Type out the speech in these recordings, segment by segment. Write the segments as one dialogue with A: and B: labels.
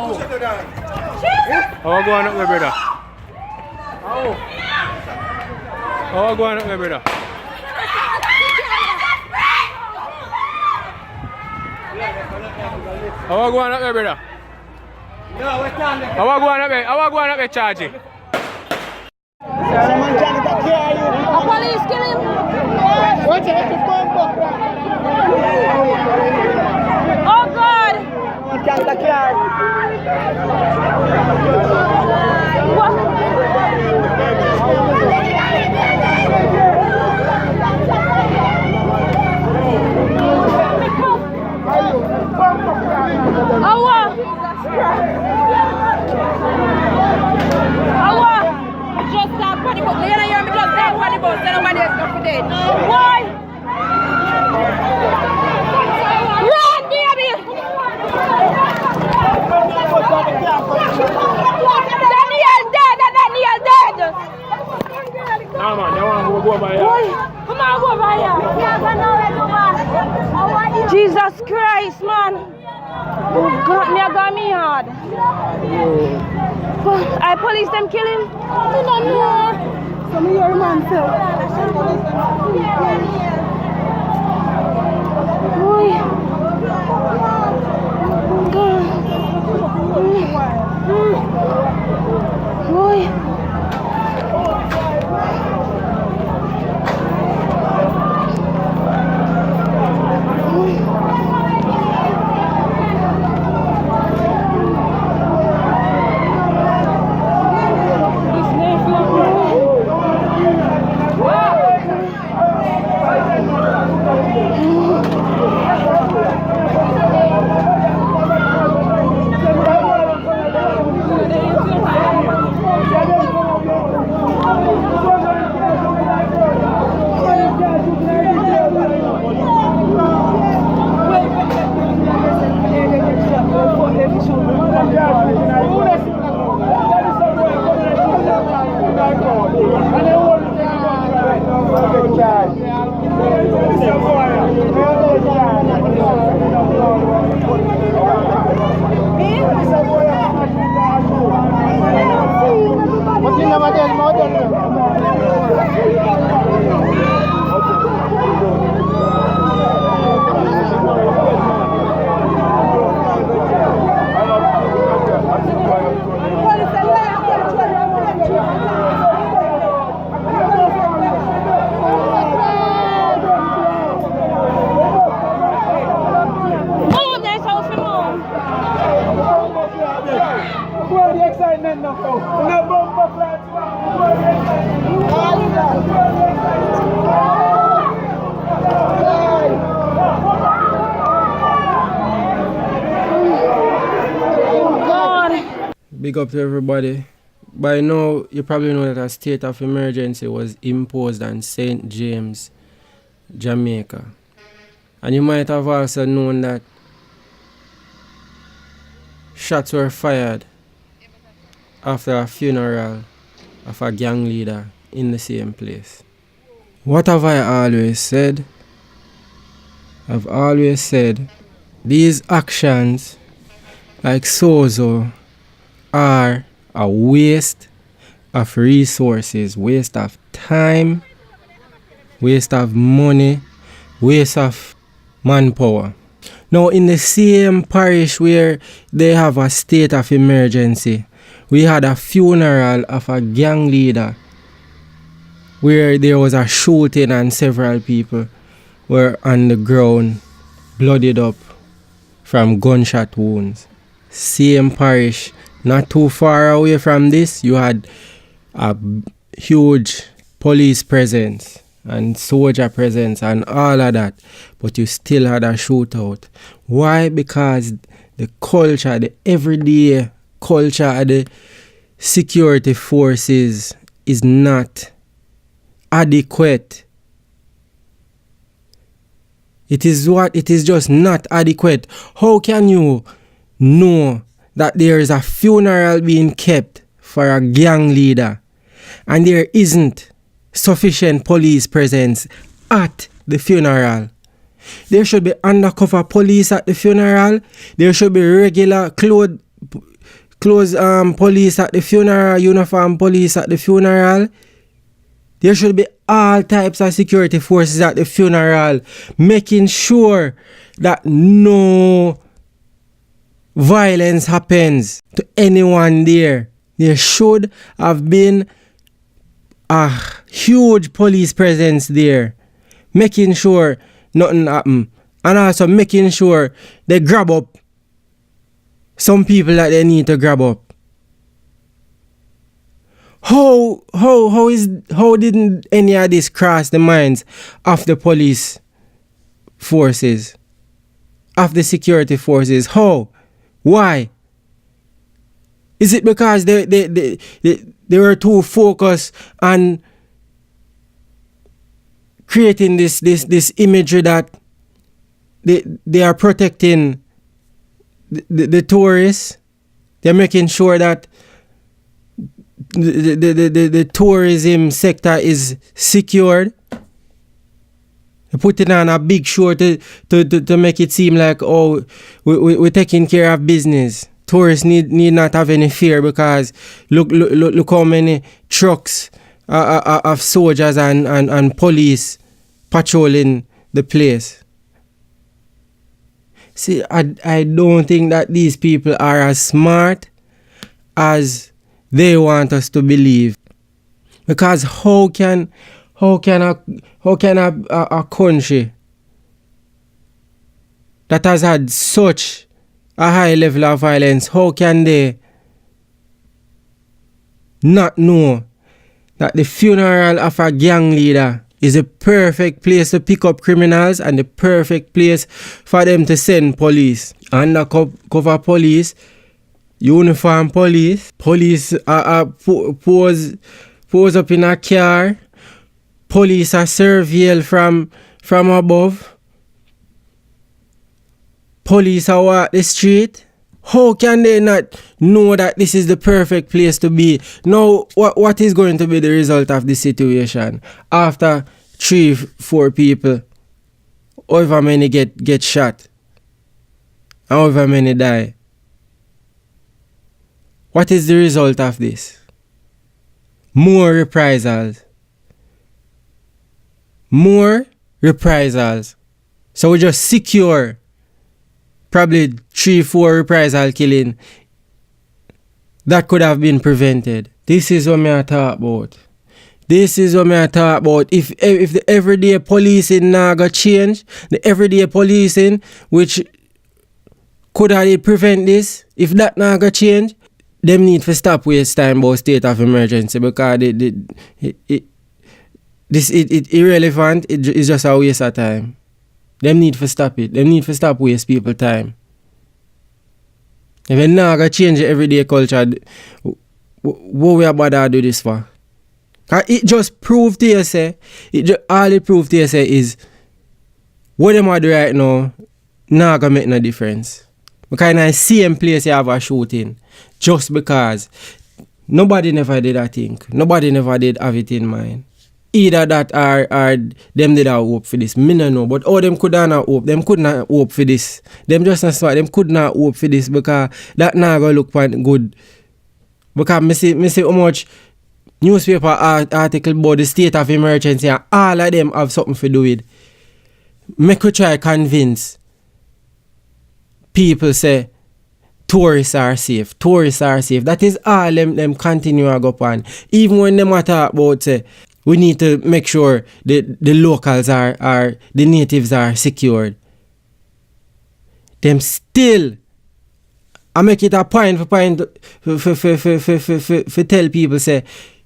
A: How go on up there, brother? How go on up there, brother? How go on up there, brother? How go on up there? How go on up there, Chargy?
B: Police kill him. Oh God! Just stop funny book. You hear me? Just stop funny book. Tell nobody else come for dead. Why? Run, baby! Daniel dead! Daniel dead!
A: Nah, man, you want to go over here?
B: Come on, go over here. Jesus Christ, man. Oh God, me got me hard. I police them kill him. I don't know. Some of your man too. Boy. Boy.
C: Big up to everybody. By now, you probably know that a state of emergency was imposed on St. James, Jamaica. And you might have also known that shots were fired after a funeral of a gang leader in the same place. What have I always said? I've always said these actions, like Sozo, are a waste of resources, waste of time, waste of money, waste of manpower. Now, in the same parish where they have a state of emergency, we had a funeral of a gang leader where there was a shooting and several people were on the ground, bloodied up from gunshot wounds. Same parish. Not too far away from this, you had a huge police presence and soldier presence and all of that, but you still had a shootout. Why? Because the culture, the everyday culture of the security forces is not adequate. It is just not adequate. How can you know that there is a funeral being kept for a gang leader and there isn't sufficient police presence at the funeral? There should be undercover police at the funeral. There should be regular clothed police at the funeral, uniform police at the funeral. There should be all types of security forces at the funeral, making sure that no violence happens to anyone there. There should have been a huge police presence there, making sure nothing happen, and also making sure they grab up some people that they need to grab up. How didn't any of this cross the minds of the police forces, of the security forces? How? Why? Is it because they were too focused on creating this imagery that they are protecting the tourists? They're making sure that the tourism sector is secured. They're putting on a big show to make it seem like, oh, we're taking care of business. Tourists need not have any fear, because look how many trucks of soldiers and police patrolling the place. See, I don't think that these people are as smart as they want us to believe. Because how can a country that has had such a high level of violence, how can they not know that the funeral of a gang leader is a perfect place to pick up criminals and the perfect place for them to send police? Undercover police, uniform police pose up in a car, police are surveilled from above, police are walk the street. How can they not know that this is the perfect place to be? Now, what is going to be the result of this situation after 3-4 people, however many get shot, however many die? What is the result of this? More reprisals. More reprisals. So we just secure probably 3-4 reprisal killing that could have been prevented. This is what I talk about. This is what I talk about. If the everyday policing now got change, the everyday policing which could have prevent this, if that now got change, them need to stop waste time about state of emergency, because it's irrelevant. It's just a waste of time. Them need to stop it. Them need to stop waste people time. If they now got change the everyday culture, what we about to do this for? Cause it just proved to you say, all it proved to you say is what them are do right now not gonna make no difference. Because in the same place you have a shooting, just because nobody never did that thing. Nobody never did have it in mind. Either that or them did have hope for this. Me no know. But all them could not hope. Them could not hope for this. Them just not smart. Them could not hope for this, because that not gonna look good. Because me see how much newspaper article about the state of emergency, and all of them have something to do with. Me could try convince people say tourists are safe. Tourists are safe. That is all them continue to go on. Even when them talk about say we need to make sure the locals are the natives are secured. Them still, I make it a point for tell people say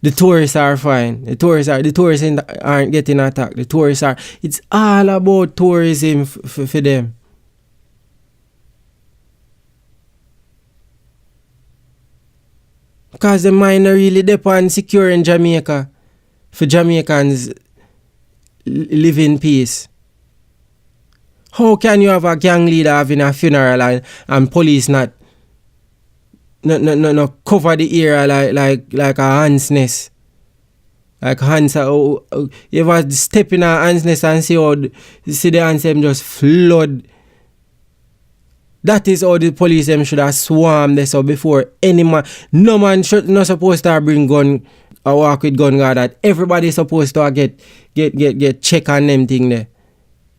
C: the tourists are fine. The tourists aren't getting attacked. The tourists are. It's all about tourism for them. Because the mind really depend on securing Jamaica, for Jamaicans live in peace. How can you have a gang leader having a funeral and police not cover the area like a hand's nest? Like hands, you ever step in a hand's nest and see the ants them just flood That is how the police them should have swarmed this up before any man. No man should not supposed to bring gun or walk with gun guard. That everybody supposed to get check on them thing there.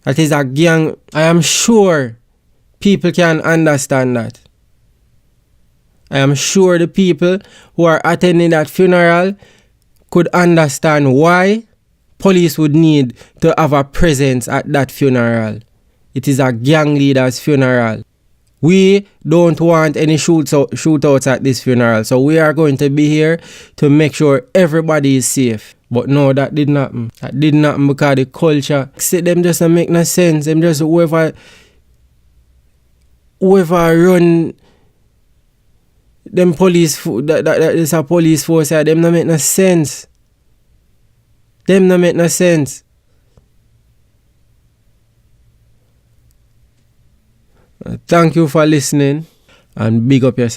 C: That is a gang. I am sure people can understand that. I am sure the people who are attending that funeral could understand why police would need to have a presence at that funeral. It is a gang leader's funeral. We don't want any shootouts at this funeral. So we are going to be here to make sure everybody is safe. But no, that didn't happen. That didn't happen because the culture, see, them just don't make no sense. Them just whoever run them police, that is a police force, them don't make no sense. Them don't make no sense. Thank you for listening and big up yourself.